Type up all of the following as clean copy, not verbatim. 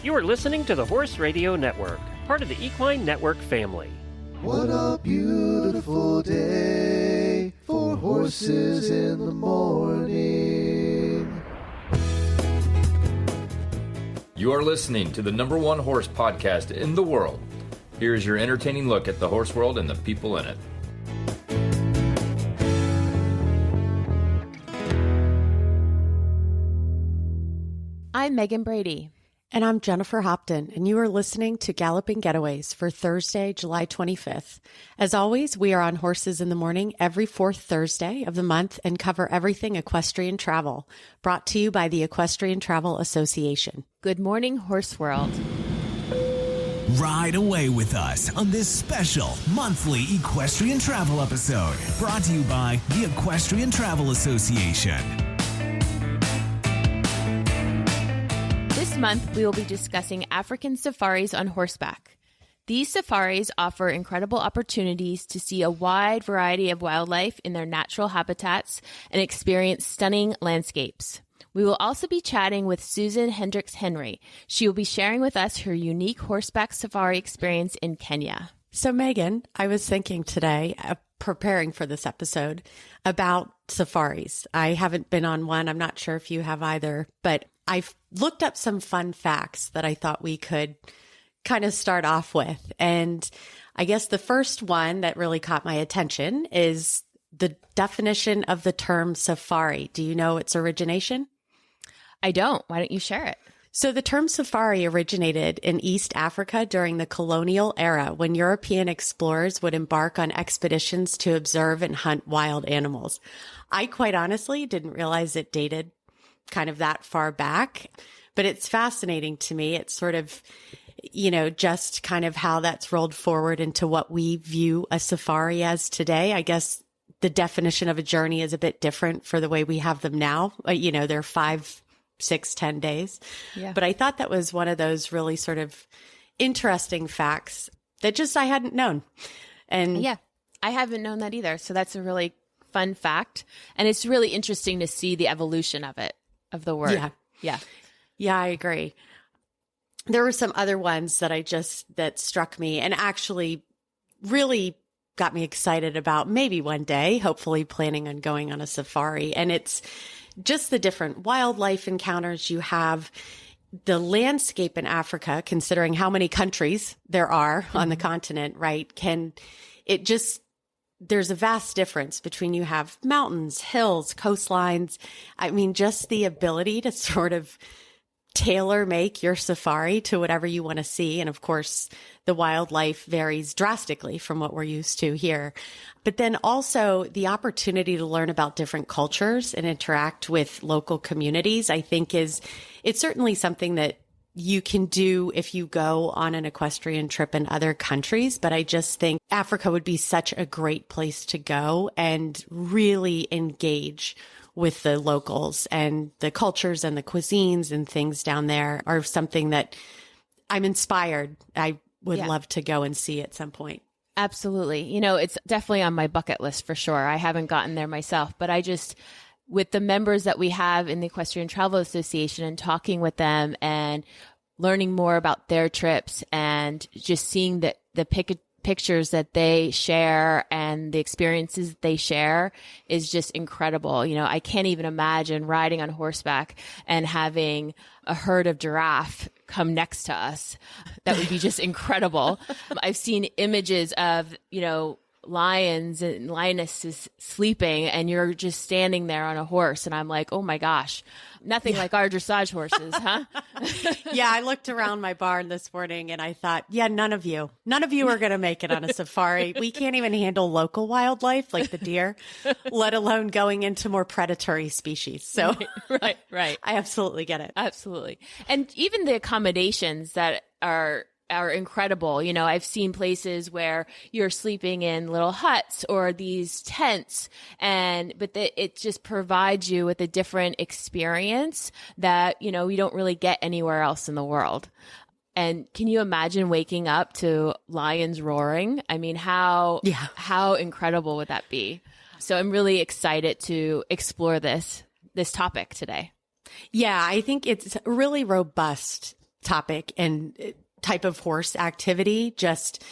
You are listening to the Horse Radio Network, part of the Equine Network family. What a beautiful day for horses in the morning. You are listening to the #1 horse podcast in the world. Here is your entertaining look at the horse world and the people in it. I'm Megan Brady. And I'm Jennifer Hopton, and you are listening to Galloping Getaways for Thursday, July 25th. As always, we are on Horses in the Morning every fourth Thursday of the month and cover everything equestrian travel, brought to you by the Equestrian Travel Association. Good morning, Horse World. Ride away with us on this special monthly equestrian travel episode, brought to you by the Equestrian Travel Association. This month, we will be discussing African safaris on horseback. These safaris offer incredible opportunities to see a wide variety of wildlife in their natural habitats and experience stunning landscapes. We will also be chatting with Susan Hendricks Henry. She will be sharing with us her unique horseback safari experience in Kenya. So Megan, I was thinking today, preparing for this episode, about safaris. I haven't been on one. I'm not sure if you have either, but I've looked up some fun facts that I thought we could kind of start off with. And I guess the first one that really caught my attention is the definition of the term safari. Do you know its origination? I don't. Why don't you share it? So the term safari originated in East Africa during the colonial era, when European explorers would embark on expeditions to observe and hunt wild animals. I quite honestly didn't realize it dated kind of that far back, but it's fascinating to me. It's sort of, just kind of how that's rolled forward into what we view a safari as today. I guess the definition of a journey is a bit different for the way we have them now. They're 5, 6, 10 days. Yeah. But I thought that was one of those really sort of interesting facts that just I hadn't known. And yeah, I haven't known that either. So that's a really fun fact. And it's really interesting to see the evolution of it. Of the word. Yeah, I agree. There were some other ones that struck me and actually really got me excited about maybe one day, hopefully planning on going on a safari. And it's just the different wildlife encounters you have, the landscape in Africa, considering how many countries there are on the continent, right? There's a vast difference between you have mountains, hills, coastlines. I mean, just the ability to sort of tailor make your safari to whatever you want to see. And of course, the wildlife varies drastically from what we're used to here. But then also the opportunity to learn about different cultures and interact with local communities, I think it's certainly something that you can do if you go on an equestrian trip in other countries. But I just think Africa would be such a great place to go and really engage with the locals, and the cultures and the cuisines and things down there are something that I'm inspired. I would love to go and see at some point. Absolutely. It's definitely on my bucket list for sure. I haven't gotten there myself, but with the members that we have in the Equestrian Travel Association and talking with them and learning more about their trips and just seeing the pictures that they share and the experiences they share is just incredible. I can't even imagine riding on horseback and having a herd of giraffe come next to us. That would be just incredible. I've seen images of, lions and lionesses sleeping, and you're just standing there on a horse. And I'm like, oh my gosh, nothing like our dressage horses, huh? Yeah, I looked around my barn this morning and I thought, none of you are going to make it on a safari. We can't even handle local wildlife like the deer, let alone going into more predatory species. So right. I absolutely get it. Absolutely. And even the accommodations that are incredible. I've seen places where you're sleeping in little huts or these tents, but it just provides you with a different experience that, we don't really get anywhere else in the world. And can you imagine waking up to lions roaring? I mean, how incredible would that be? So I'm really excited to explore this topic today. Yeah, I think it's really robust topic and type of horse activity, just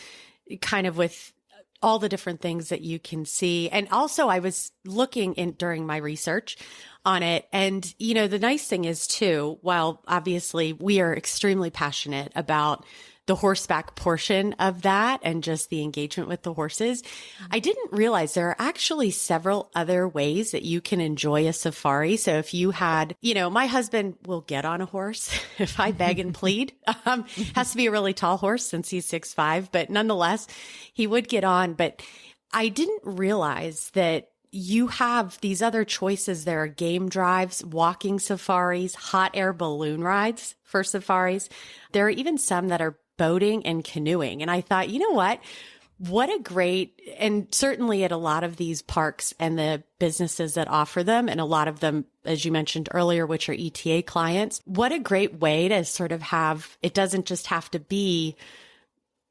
kind of with all the different things that you can see. And also I was looking in during my research on it. And, you know, the nice thing is too, while obviously we are extremely passionate about the horseback portion of that and just the engagement with the horses, I didn't realize there are actually several other ways that you can enjoy a safari. So if you had, you know, my husband will get on a horse if I beg and plead. Has to be a really tall horse since he's 6'5", but nonetheless, he would get on. But I didn't realize that you have these other choices. There are game drives, walking safaris, hot air balloon rides for safaris. There are even some that are boating and canoeing. And I thought, you know what a great, and certainly at a lot of these parks and the businesses that offer them, and a lot of them, as you mentioned earlier, which are ETA clients, what a great way to sort of have, it doesn't just have to be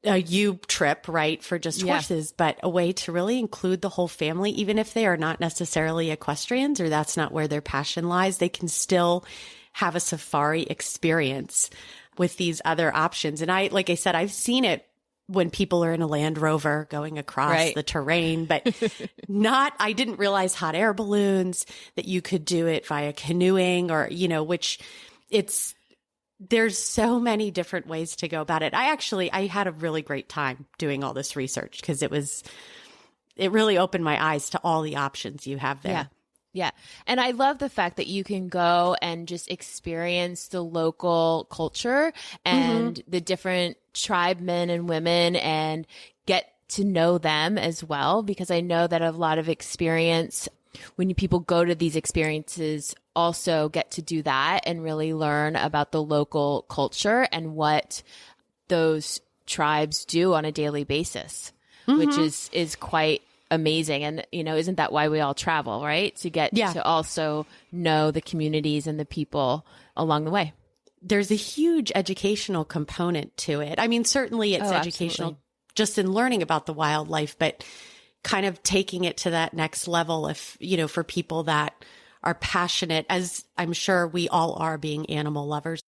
a you trip, right, for just horses, but a way to really include the whole family, even if they are not necessarily equestrians or that's not where their passion lies, they can still have a safari experience with these other options. And like I said, I've seen it when people are in a Land Rover going across the terrain, but I didn't realize hot air balloons, that you could do it via canoeing or, you know, there's so many different ways to go about it. I had a really great time doing all this research because it really opened my eyes to all the options you have there. Yeah. Yeah. And I love the fact that you can go and just experience the local culture and the different tribe men and women and get to know them as well, because I know that a lot of experience when people go to these experiences also get to do that and really learn about the local culture and what those tribes do on a daily basis, which is quite amazing. And, you know, isn't that why we all travel, right? To get to also know the communities and the people along the way. There's a huge educational component to it. I mean, certainly it's educational just in learning about the wildlife, but kind of taking it to that next level if, you know, for people that are passionate, as I'm sure we all are being animal lovers.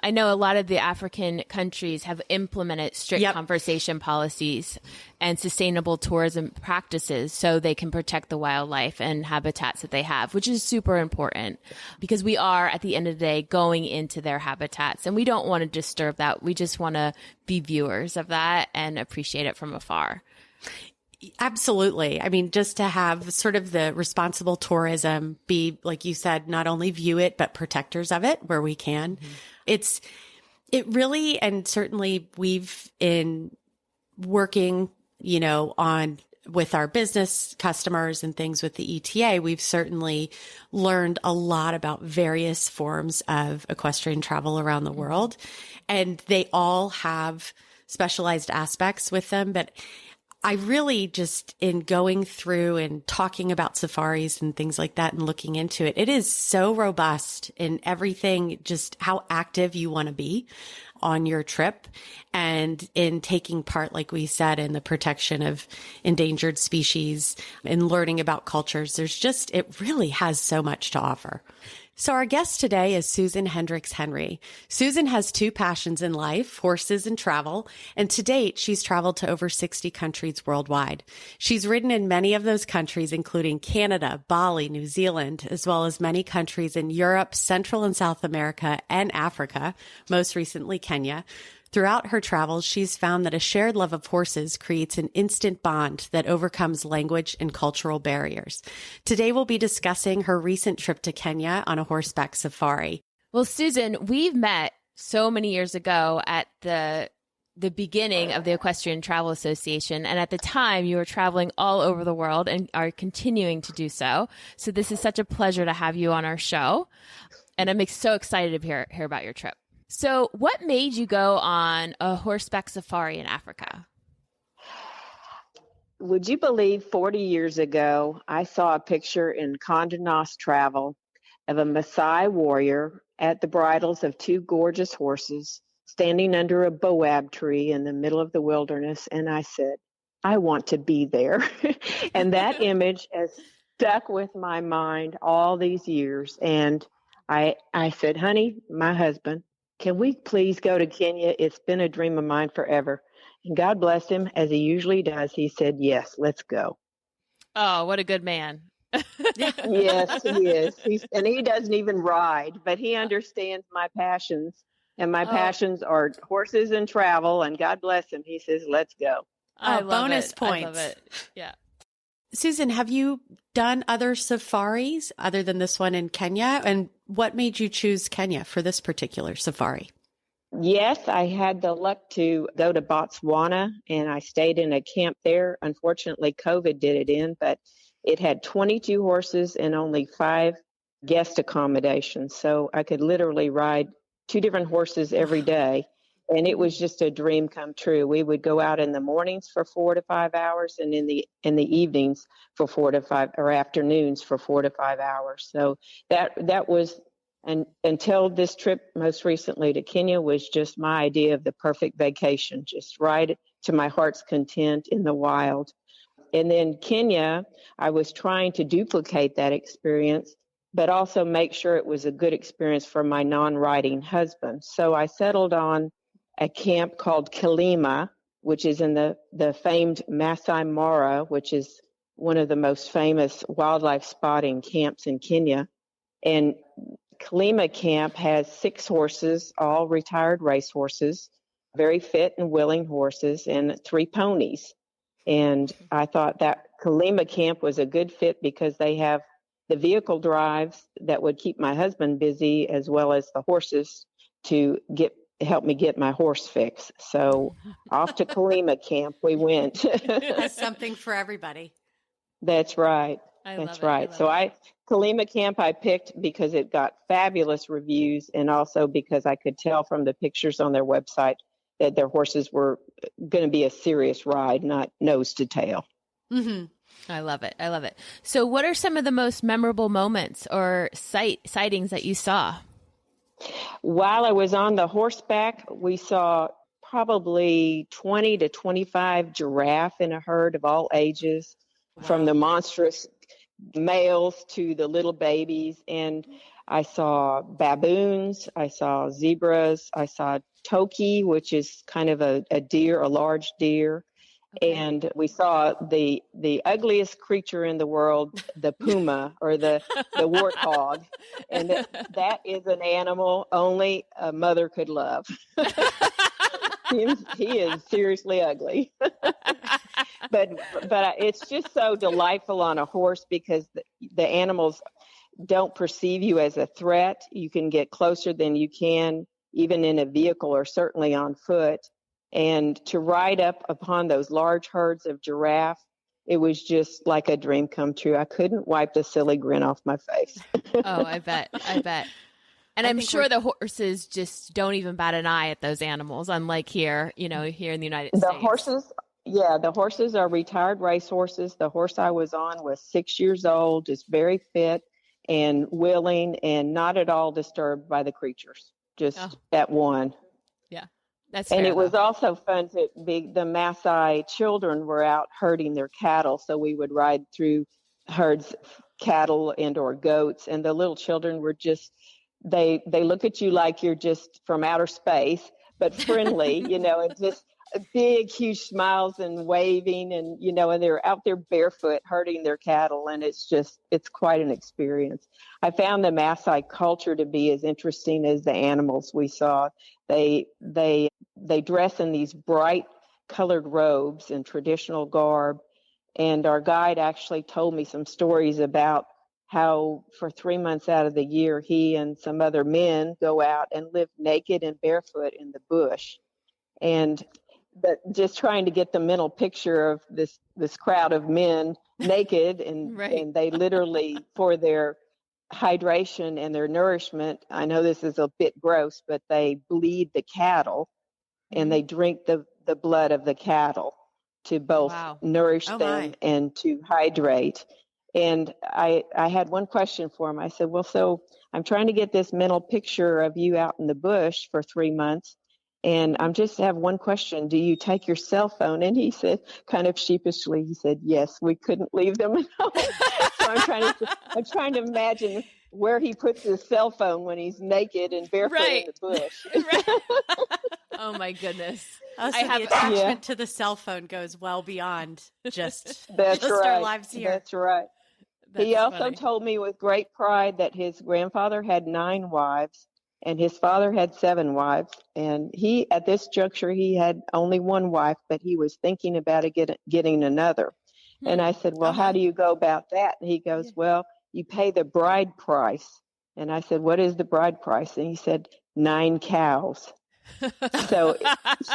I know a lot of the African countries have implemented strict conservation policies and sustainable tourism practices so they can protect the wildlife and habitats that they have, which is super important because we are, at the end of the day, going into their habitats and we don't want to disturb that. We just want to be viewers of that and appreciate it from afar. Absolutely. I mean, just to have sort of the responsible tourism be, like you said, not only view it, but protectors of it where we can. It really, and certainly we've in working, you know, with our business customers and things with the ETA, we've certainly learned a lot about various forms of equestrian travel around the world. And they all have specialized aspects with them, but I really just, in going through and talking about safaris and things like that and looking into it, it is so robust in everything, just how active you want to be on your trip and in taking part, like we said, in the protection of endangered species and learning about cultures. It really has so much to offer. So our guest today is Susan Hendricks Henry. Susan has two passions in life, horses and travel, and to date, she's traveled to over 60 countries worldwide. She's ridden in many of those countries, including Canada, Bali, New Zealand, as well as many countries in Europe, Central and South America, and Africa, most recently Kenya. Throughout her travels, she's found that a shared love of horses creates an instant bond that overcomes language and cultural barriers. Today, we'll be discussing her recent trip to Kenya on a horseback safari. Well, Susan, we've met so many years ago at the beginning of the Equestrian Travel Association. And at the time, you were traveling all over the world and are continuing to do so. So this is such a pleasure to have you on our show. And I'm so excited to hear about your trip. So what made you go on a horseback safari in Africa? Would you believe 40 years ago, I saw a picture in Condé Nast Travel of a Maasai warrior at the bridles of two gorgeous horses standing under a boab tree in the middle of the wilderness. And I said, I want to be there. And that image has stuck with my mind all these years. And I said, honey, my husband, can we please go to Kenya? It's been a dream of mine forever. And God bless him, as he usually does. He said, yes, let's go. Oh, what a good man. Yes, he is. And he doesn't even ride, but he understands my passions. And my passions are horses and travel. And God bless him. He says, let's go. I love bonus it. points. I love it. Yeah. Susan, have you done other safaris other than this one in Kenya? And what made you choose Kenya for this particular safari? Yes, I had the luck to go to Botswana, and I stayed in a camp there. Unfortunately, COVID did it in, but it had 22 horses and only 5 guest accommodations. So I could literally ride 2 different horses every day. And it was just a dream come true. We would go out in the mornings for 4 to 5 hours, and in the evenings for 4 to 5, or afternoons for 4 to 5 hours. So that was, and until this trip most recently to Kenya, was just my idea of the perfect vacation, just ride to my heart's content in the wild. And then Kenya, I was trying to duplicate that experience, but also make sure it was a good experience for my non-riding husband. So I settled on a camp called Kilima, which is in the famed Masai Mara, which is one of the most famous wildlife spotting camps in Kenya. And Kilima camp has 6 horses, all retired race horses, very fit and willing horses, and 3 ponies. And I thought that Kilima camp was a good fit because they have the vehicle drives that would keep my husband busy, as well as the horses to help me get my horse fix. So off to Kilima camp we went. That's something for everybody. That's right. That's right. So Kilima camp I picked because it got fabulous reviews, and also because I could tell from the pictures on their website that their horses were going to be a serious ride, not nose to tail. Mm-hmm. I love it. I love it. So what are some of the most memorable moments or sightings that you saw? While I was on the horseback, we saw probably 20 to 25 giraffe in a herd of all ages, from the monstrous males to the little babies. And I saw baboons, I saw zebras, I saw toki, which is kind of a deer, a large deer. Okay. And we saw the ugliest creature in the world, the puma, or the warthog. And that is an animal only a mother could love. He is seriously ugly. but it's just so delightful on a horse because the animals don't perceive you as a threat. You can get closer than you can even in a vehicle or certainly on foot. And to ride up upon those large herds of giraffe, it was just like a dream come true. I couldn't wipe the silly grin off my face. Oh, I bet. And I'm sure the horses just don't even bat an eye at those animals, unlike here, here in the United States. The horses are retired race horses. The horse I was on was 6 years old, just very fit and willing and not at all disturbed by the creatures, just at one. Yeah, that's and fair, it was also fun to be, the Maasai children were out herding their cattle, so we would ride through herds of cattle and or goats, and the little children were just, they look at you like you're just from outer space, but friendly, and just big, huge smiles and waving, and and they're out there barefoot herding their cattle, and it's quite an experience. I found the Maasai culture to be as interesting as the animals we saw. They dress in these bright colored robes and traditional garb, and our guide actually told me some stories about how for 3 months out of the year, he and some other men go out and live naked and barefoot in the bush. But just trying to get the mental picture of this crowd of men naked and, right. And they literally, for their hydration and their nourishment, I know this is a bit gross, but they bleed the cattle and they drink the blood of the cattle to both nourish them and to hydrate. And I had one question for him. I said, well, so I'm trying to get this mental picture of you out in the bush for 3 months. And I'm just have one question. Do you take your cell phone? And he said, kind of sheepishly, he said, yes, we couldn't leave them at home. So I'm trying to imagine where he puts his cell phone when he's naked and barefoot in the bush. Right. Oh my goodness. Oh, so the attachment to the cell phone goes well beyond just our lives here. That's right. He also told me with great pride that his grandfather had 9 wives and his father had 7 wives. And he, at this juncture, he had only 1 wife, but he was thinking about getting another. And I said, well, how do you go about that? And he goes, well, you pay the bride price. And I said, what is the bride price? And he said, 9 cows. So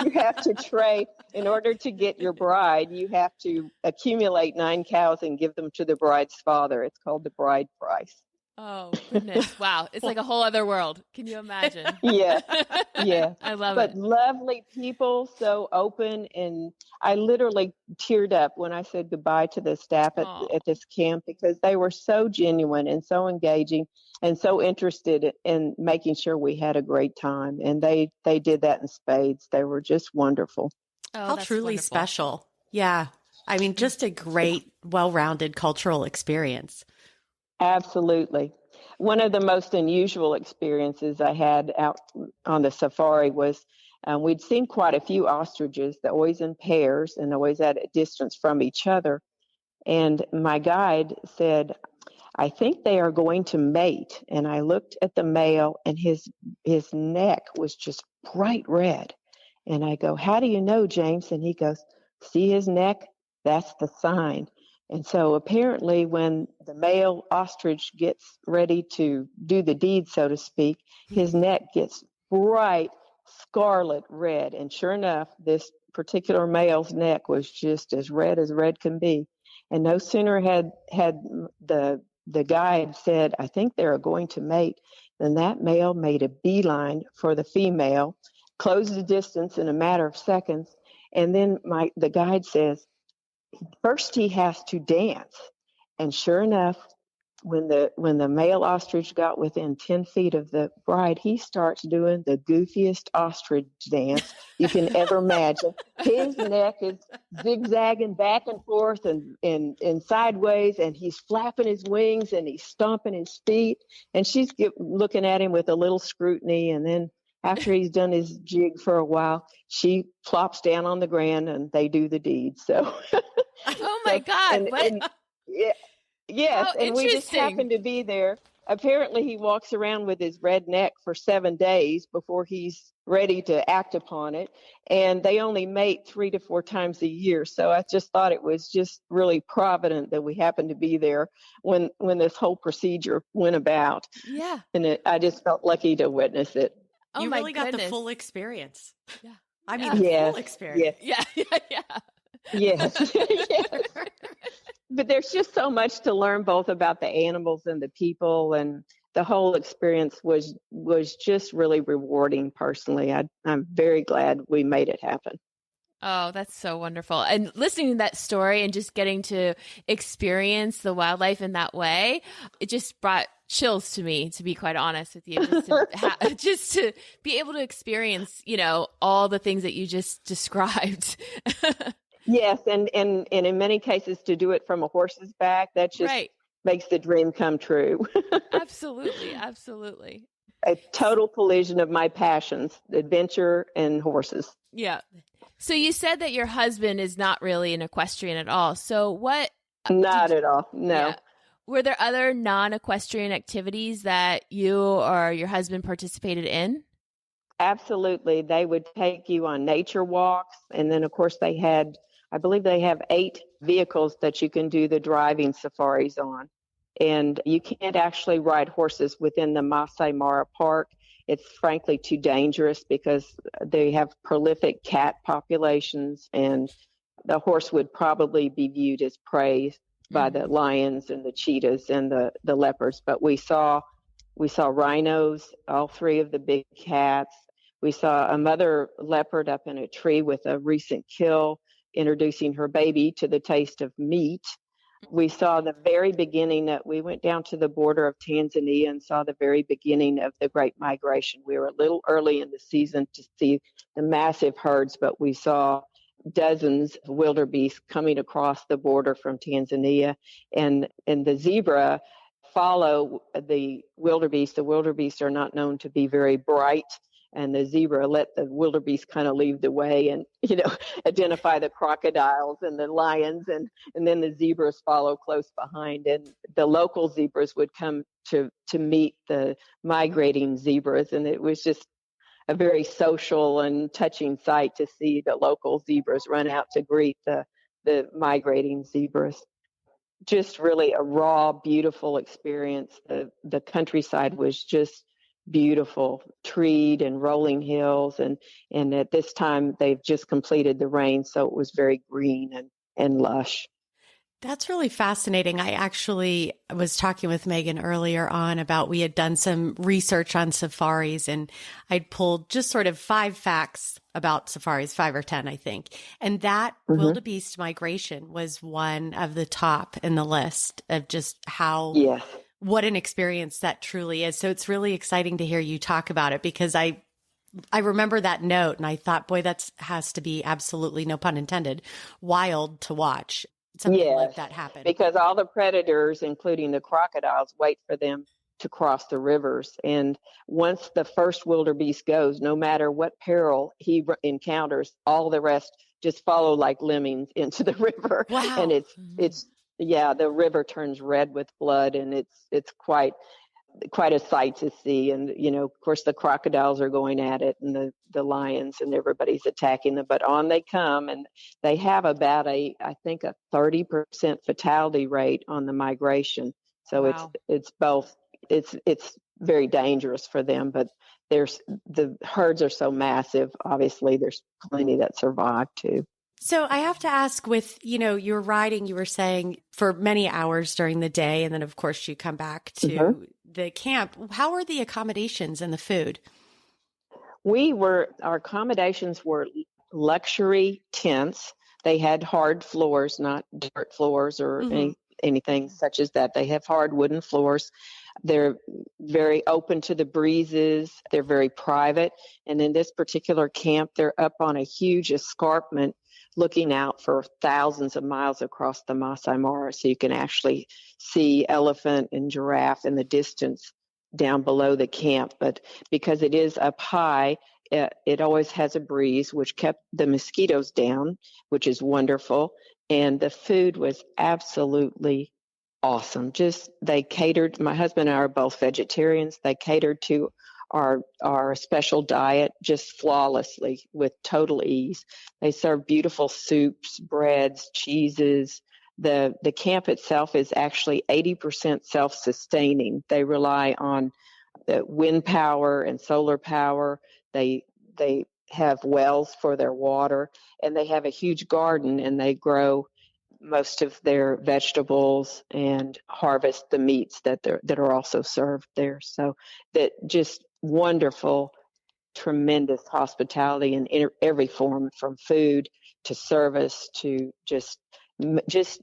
you have to trade in order to get your bride. You have to accumulate 9 cows and give them to the bride's father. It's called the bride price. Oh, goodness. Wow. It's like a whole other world. Can you imagine? Yeah. I love it. But lovely people, so open. And I literally teared up when I said goodbye to the staff at this camp because they were so genuine and so engaging and so interested in making sure we had a great time. And they did that in spades. They were just wonderful. Oh, how truly wonderful. Special. Yeah. I mean, just a great, well-rounded cultural experience. Absolutely. One of the most unusual experiences I had out on the safari was we'd seen quite a few ostriches, always in pairs and always at a distance from each other. And my guide said, I think they are going to mate. And I looked at the male and his neck was just bright red. And I go, how do you know, James? And he goes, see his neck? That's the sign. And so apparently when the male ostrich gets ready to do the deed, so to speak, his neck gets bright scarlet red. And sure enough, this particular male's neck was just as red can be. And no sooner had the guide said, I think they're going to mate, than that male made a beeline for the female, closed the distance in a matter of seconds. And then the guide says, first he has to dance. And sure enough, when the male ostrich got within 10 feet of the bride, he starts doing the goofiest ostrich dance you can ever imagine. His neck is zigzagging back and forth and sideways, and he's flapping his wings and he's stomping his feet. And she's looking at him with a little scrutiny. And then after he's done his jig for a while, she plops down on the ground and they do the deed. So, oh my God! Yes, How and we just happened to be there. Apparently, he walks around with his red neck for 7 days before he's ready to act upon it. And they only mate 3 to 4 times a year. So I just thought it was just really provident that we happened to be there when this whole procedure went about. Yeah. And I just felt lucky to witness it. Oh, you my really goodness. got the full experience. Yeah. I mean, the full experience. Yeah. Yes. Yes. But there's just so much to learn both about the animals and the people, and the whole experience was just really rewarding personally. I'm very glad we made it happen. Oh, that's so wonderful. And listening to that story and just getting to experience the wildlife in that way, it just brought chills to me, to be quite honest with you, just to be able to experience, all the things that you just described. Yes. And in many cases to do it from a horse's back, that just makes the dream come true. Absolutely. Absolutely. A total collision of my passions, adventure and horses. Yeah. So you said that your husband is not really an equestrian at all. So what? Not at all. No. Yeah. Were there other non-equestrian activities that you or your husband participated in? Absolutely. They would take you on nature walks. And then, of course, I believe they have 8 vehicles that you can do the driving safaris on. And you can't actually ride horses within the Masai Mara Park. It's frankly too dangerous because they have prolific cat populations, and the horse would probably be viewed as prey by the lions and the cheetahs and the leopards. But we saw rhinos, all 3 of the big cats. We saw a mother leopard up in a tree with a recent kill, introducing her baby to the taste of meat. We saw the very beginning that we went down to the border of Tanzania and saw the very beginning of the Great Migration. We were a little early in the season to see the massive herds, but we saw dozens of wildebeest coming across the border from Tanzania. And the zebra follow the wildebeest. The wildebeest are not known to be very bright, and the zebra let the wildebeest kind of lead the way and, identify the crocodiles and the lions, and then the zebras follow close behind. And the local zebras would come to meet the migrating zebras, and it was just a very social and touching sight to see the local zebras run out to greet the migrating zebras. Just really a raw, beautiful experience. The countryside was just beautiful, treed and rolling hills, and at this time they've just completed the rain, so it was very green and lush. That's really fascinating. I actually was talking with Megan earlier on about we had done some research on safaris, and I'd pulled just sort of 5 facts about safaris, 5 or 10, I think. And that wildebeest migration was one of the top in the list of just how, what an experience that truly is. So it's really exciting to hear you talk about it, because I remember that note and I thought, boy, that has to be absolutely, no pun intended, wild to watch. Something like that happen. Because all the predators, including the crocodiles, wait for them to cross the rivers. And once the first wildebeest goes, no matter what peril he encounters, all the rest just follow like lemmings into the river. Wow. And it's the river turns red with blood, and it's quite a sight to see. And, of course, the crocodiles are going at it, and the lions, and everybody's attacking them. But on they come, and they have about I think a 30% fatality rate on the migration. So wow. it's both, it's very dangerous for them, but the herds are so massive. Obviously, there's plenty that survive too. So I have to ask, with, you're riding, you were saying, for many hours during the day, and then of course you come back to the camp. How are the accommodations and the food? Our accommodations were luxury tents. They had hard floors, not dirt floors or anything such as that. They have hard wooden floors. They're very open to the breezes. They're very private. And in this particular camp, they're up on a huge escarpment looking out for thousands of miles across the Masai Mara. So you can actually see elephant and giraffe in the distance down below the camp. But because it is up high, it always has a breeze, which kept the mosquitoes down, which is wonderful. And the food was absolutely awesome. They catered, my husband and I are both vegetarians. They catered to our special diet just flawlessly with total ease. They serve beautiful soups, breads, cheeses. The camp itself is actually 80% self-sustaining. They rely on the wind power and solar power. They have wells for their water, and they have a huge garden, and they grow most of their vegetables and harvest the meats that are also served there. So that just wonderful, tremendous hospitality in every form, from food to service to just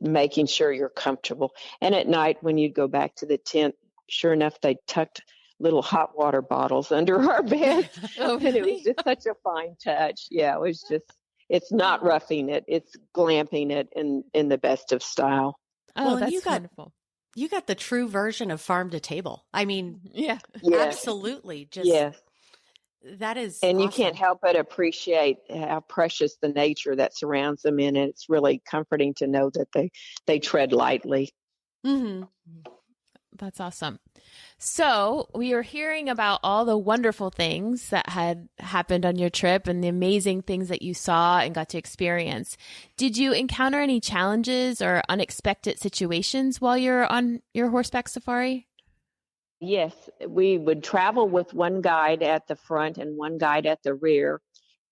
making sure you're comfortable. And at night, when you go back to the tent, sure enough, they tucked little hot water bottles under our beds. Oh, really? And it was just such a fine touch. Yeah, it was just, it's not roughing it, it's glamping it in the best of style. Oh, well, that's wonderful. You got the true version of farm to table. I mean, yeah. Absolutely. That is And awesome. you can't help but appreciate how precious the nature that surrounds them in. And it's really comforting to know that they tread lightly. Mm-hmm. That's awesome. So we were hearing about all the wonderful things that had happened on your trip and the amazing things that you saw and got to experience. Did you encounter any challenges or unexpected situations while you're on your horseback safari? Yes, we would travel with one guide at the front and one guide at the rear.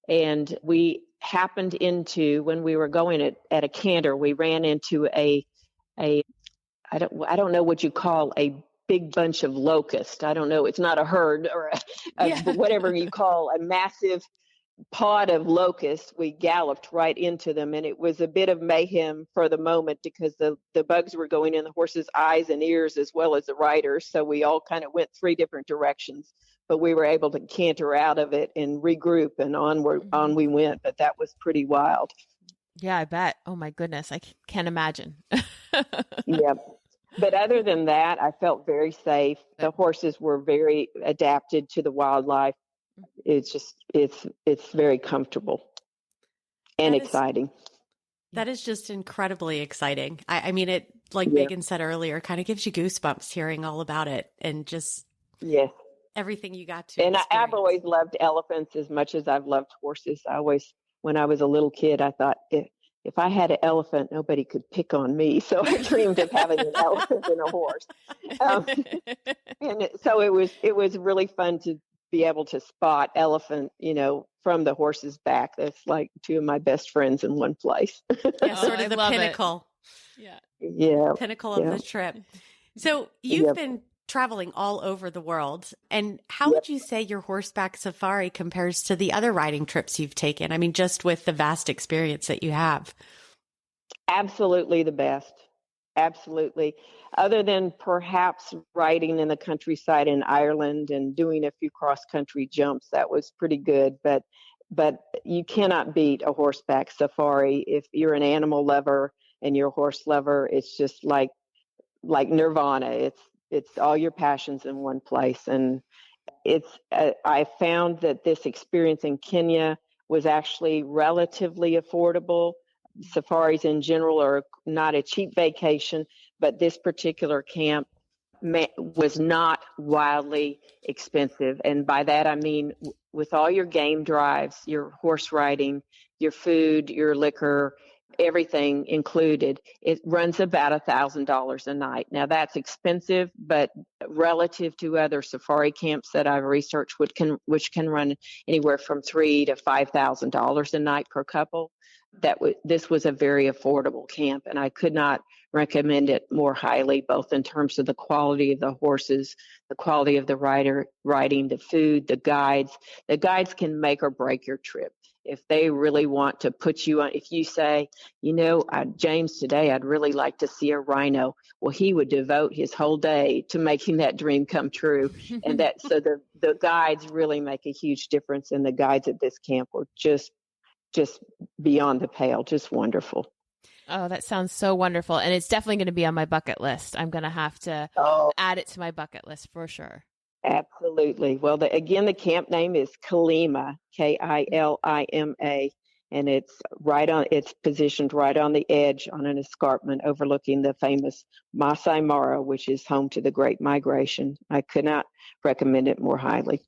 And we happened into, when we were going at a canter, we ran into I don't know what you call a big bunch of locusts. I don't know. It's not a herd or whatever you call a massive pod of locusts. We galloped right into them, and it was a bit of mayhem for the moment because the bugs were going in the horse's eyes and ears as well as the riders. So we all kind of went 3 different directions, but we were able to canter out of it and regroup, and on we went. But that was pretty wild. Yeah, I bet. Oh my goodness. I can't imagine. Yep. But other than that, I felt very safe. The horses were very adapted to the wildlife. It's very comfortable and exciting. That is just incredibly exciting. I mean, it, like Yeah. Megan said earlier, kind of gives you goosebumps hearing all about it and just Yes. everything you got to And I've experience. always loved elephants as much as I've loved horses. When I was a little kid, I thought if I had an elephant, nobody could pick on me. So I dreamed of having an elephant and a horse. So it was really fun to be able to spot elephant, from the horse's back. That's like two of my best friends in one place. Yeah, sort I of the love it. pinnacle. Yeah. Pinnacle of the trip. So you've been traveling all over the world. And how would you say your horseback safari compares to the other riding trips you've taken? I mean, just with the vast experience that you have. Absolutely the best. Absolutely. Other than perhaps riding in the countryside in Ireland and doing a few cross-country jumps, that was pretty good. But you cannot beat a horseback safari. If you're an animal lover and you're a horse lover, it's just like nirvana. It's all your passions in one place. And I found that this experience in Kenya was actually relatively affordable. Safaris in general are not a cheap vacation, but this particular camp was not wildly expensive. And by that, I mean, with all your game drives, your horse riding, your food, your liquor, everything included, it runs about $1,000 a night. Now that's expensive, but relative to other safari camps that I've researched, which can run anywhere from $3,000 to $5,000 a night per couple, this was a very affordable camp, and I could not recommend it more highly, both in terms of the quality of the horses, the quality of the riding, the food, the guides. The guides can make or break your trip. If they really want to put you on, if you say, James, today I'd really like to see a rhino, well, he would devote his whole day to making that dream come true. And so the guides really make a huge difference. And the guides at this camp were just beyond the pale, just wonderful. Oh, that sounds so wonderful. And it's definitely going to be on my bucket list. I'm going to have to add it to my bucket list for sure. Absolutely. Well, the camp name is Kilima, Kilima, and it's positioned right on the edge on an escarpment overlooking the famous Masai Mara, which is home to the Great Migration. I could not recommend it more highly.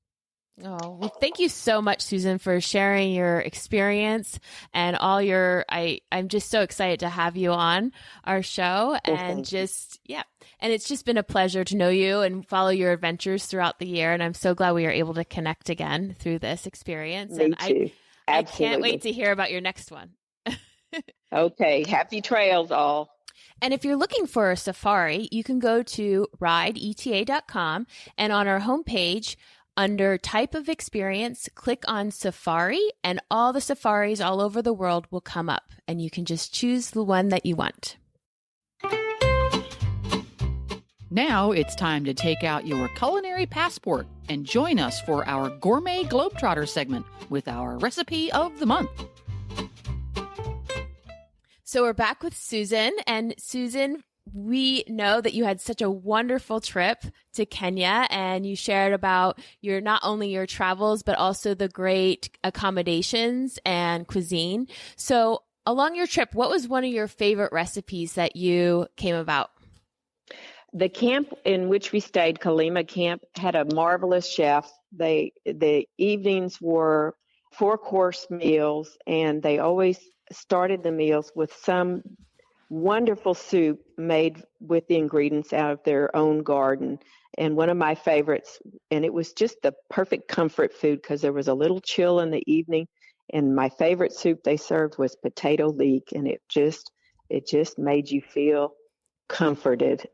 Oh, well, thank you so much, Susan, for sharing your experience and all I'm just so excited to have you on our show and and it's just been a pleasure to know you and follow your adventures throughout the year. And I'm so glad we are able to connect again through this experience. Me too. I can't wait to hear about your next one. Okay. Happy trails all. And if you're looking for a safari, you can go to rideeta.com and on our homepage, under type of experience, click on safari and all the safaris all over the world will come up and you can just choose the one that you want. Now it's time to take out your culinary passport and join us for our Gourmet Globetrotter segment with our recipe of the month. So we're back with Susan. And Susan, we know that you had such a wonderful trip to Kenya and you shared about not only your travels, but also the great accommodations and cuisine. So along your trip, what was one of your favorite recipes that you came about? The camp in which we stayed, Kilima Camp, had a marvelous chef. The evenings were 4-course meals, and they always started the meals with some wonderful soup made with the ingredients out of their own garden. And one of my favorites, and it was just the perfect comfort food because there was a little chill in the evening. And my favorite soup they served was potato leek, and it just made you feel comforted.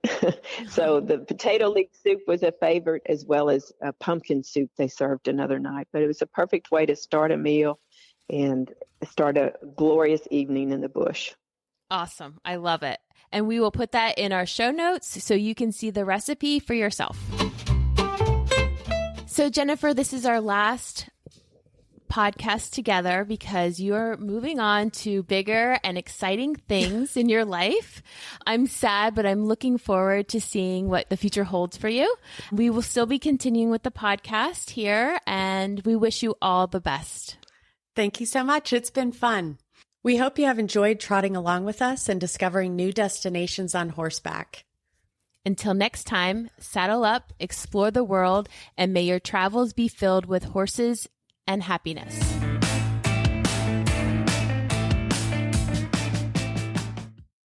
So the potato leek soup was a favorite, as well as a pumpkin soup they served another night. But it was a perfect way to start a meal and start a glorious evening in the bush. Awesome. I love it. And we will put that in our show notes so you can see the recipe for yourself. So Jennifer, this is our last podcast together because you're moving on to bigger and exciting things in your life. I'm sad, but I'm looking forward to seeing what the future holds for you. We will still be continuing with the podcast here, and we wish you all the best. Thank you so much. It's been fun. We hope you have enjoyed trotting along with us and discovering new destinations on horseback. Until next time, saddle up, explore the world, and may your travels be filled with horses and happiness.